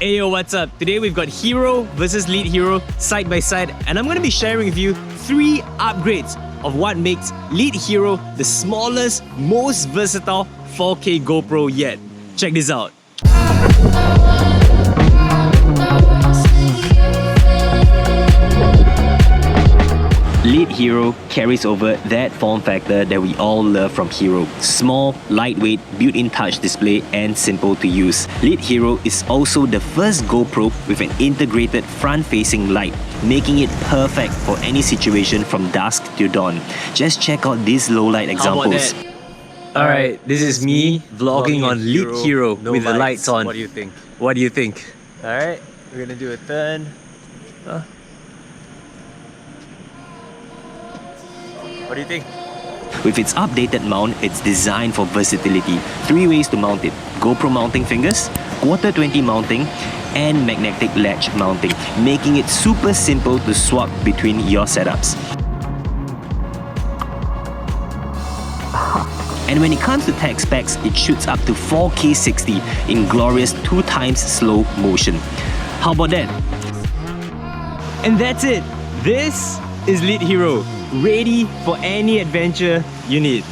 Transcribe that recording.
Ayo, what's up? Today we've got Hero versus Lit Hero side by side, and I'm going to be sharing with you 3 upgrades of what makes Lit Hero the smallest, most versatile 4K GoPro yet. Check this out. Lit Hero carries over that form factor that we all love from Hero. Small, lightweight, built-in touch display and simple to use. Lit Hero is also the first GoPro with an integrated front-facing light, making it perfect for any situation from dusk to dawn. Just check out these low-light examples. Alright, this is me vlogging on Lit Hero with the lights on. What do you think? What do you think? Alright, we're gonna do a turn. What do you think? With its updated mount, it's designed for versatility. 3 ways to mount it: GoPro mounting fingers, quarter 20 mounting, and magnetic latch mounting, making it super simple to swap between your setups. And when it comes to tech specs, it shoots up to 4K 60 in glorious 2x slow motion. How about that? And that's it. This is Lit Hero, ready for any adventure you need.